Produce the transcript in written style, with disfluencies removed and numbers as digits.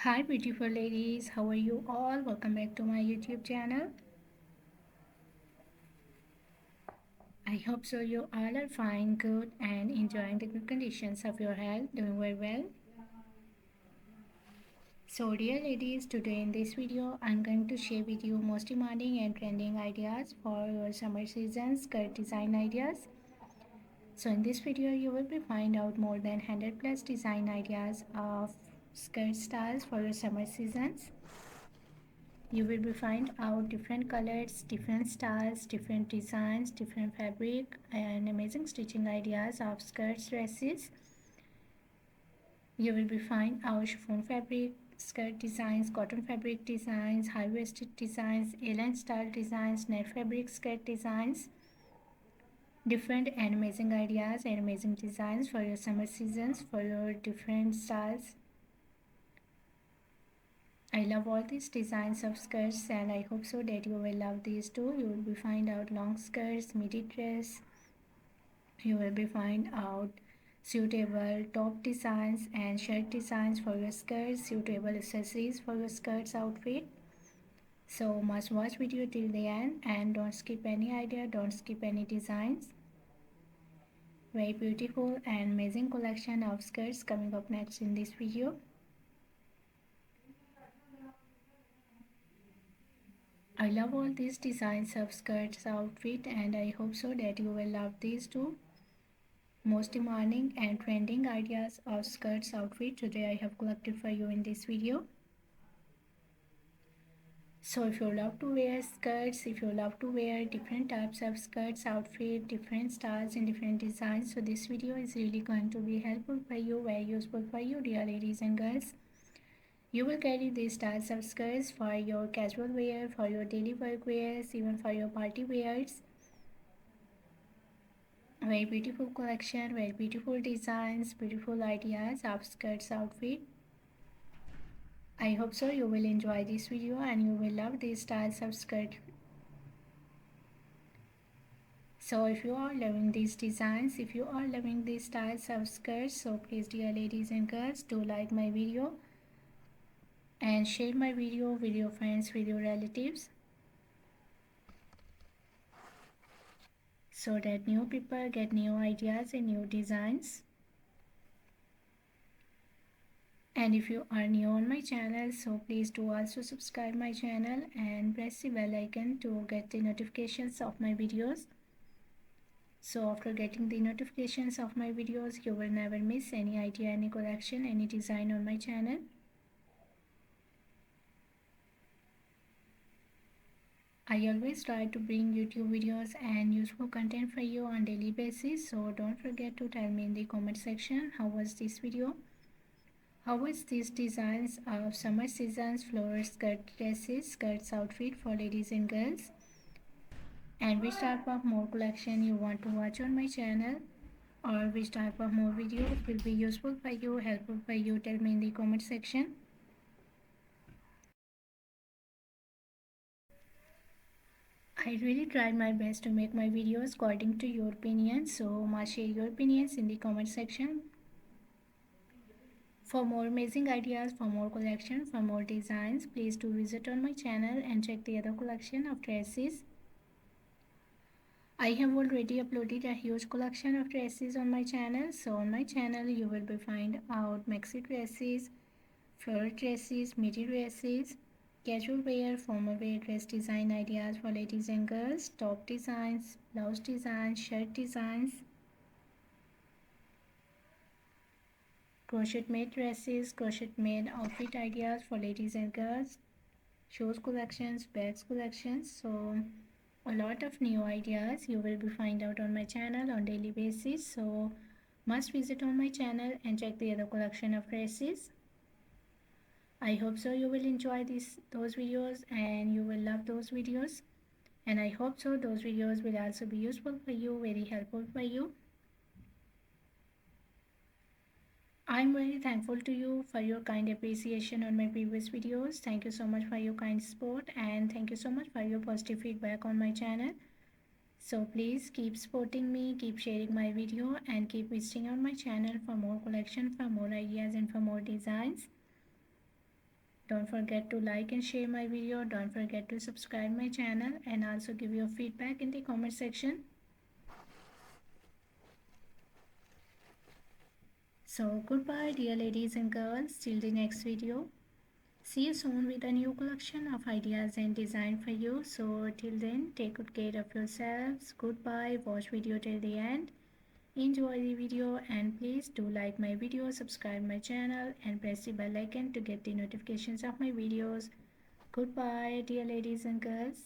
Hi beautiful ladies, how are you all? Welcome back to my YouTube channel. I hope so you all are fine, good and enjoying the good conditions of your health, doing very well. So dear ladies, today in this video I'm going to share with you most demanding and trending ideas for your summer season skirt design ideas. So in this video you will be find out more than 100 plus design ideas of skirt styles for your summer seasons. You will be find out different colors, different styles, different designs, different fabric and amazing stitching ideas of skirts, dresses. You will be find out chiffon fabric skirt designs, cotton fabric designs, high-waisted designs, A-line style designs, net fabric skirt designs, different and amazing ideas and amazing designs for your summer seasons, for your different styles. I love all these designs of skirts and I hope so that you will love these too. You will be find out long skirts, midi dress. You will be find out suitable top designs and shirt designs for your skirts, suitable accessories for your skirts outfit. So must watch video till the end and don't skip any idea, don't skip any designs. Very beautiful and amazing collection of skirts coming up next in this video. I love all these designs of skirts outfit and I hope so that you will love these too. Most demanding and trending ideas of skirts outfit today I have collected for you in this video. So if you love to wear skirts, if you love to wear different types of skirts outfit, different styles and different designs, so this video is really going to be helpful for you, very useful for you dear ladies and girls. You will carry these styles of skirts for your casual wear, for your daily work wears, even for your party wears. Very beautiful collection, very beautiful designs, beautiful ideas of skirts outfit. I hope so you will enjoy this video and you will love these styles of skirt. So if you are loving these designs, if you are loving these styles of skirts, so please dear ladies and girls, do like my video and share my video with your friends, with your relatives, so that new people get new ideas and new designs. And if you are new on my channel, so please do also subscribe my channel and press the bell icon to get the notifications of my videos. So after getting the notifications of my videos, you will never miss any idea, any collection, any design on my channel. I always try to bring YouTube videos and useful content for you on daily basis. So don't forget to tell me in the comment section how was this video. How was these designs of summer season's floral skirt dresses, skirts outfit for ladies and girls? And which type of more collection you want to watch on my channel, or which type of more videos will be useful for you, helpful for you, tell me in the comment section. I really tried my best to make my videos according to your opinions, so must share your opinions in the comment section. For more amazing ideas, for more collection, for more designs, please do visit on my channel and check the other collection of dresses. I have already uploaded a huge collection of dresses on my channel. So on my channel you will be find out maxi dresses, floral dresses, midi dresses, casual wear, formal wear dress design ideas for ladies and girls, top designs, blouse designs, shirt designs, crochet made dresses, crochet made outfit ideas for ladies and girls, shoes collections, bags collections. So a lot of new ideas you will be find out on my channel on daily basis. So must visit on my channel and check the other collection of dresses. I hope so you will enjoy those videos and you will love those videos, and I hope so those videos will also be useful for you, very helpful for you. I'm very thankful to you for your kind appreciation on my previous videos. Thank you so much for your kind support and thank you so much for your positive feedback on my channel. So please keep supporting me, keep sharing my video and keep visiting on my channel for more collection, for more ideas and for more designs. Don't forget to like and share my video. Don't forget to subscribe my channel and also give your feedback in the comment section. So goodbye dear ladies and girls, till the next video. See you soon with a new collection of ideas and design for you. So till then, take good care of yourselves. Goodbye. Watch video till the end. Enjoy the video and please do like my video, subscribe my channel and press the bell icon to get the notifications of my videos. Goodbye dear ladies and girls.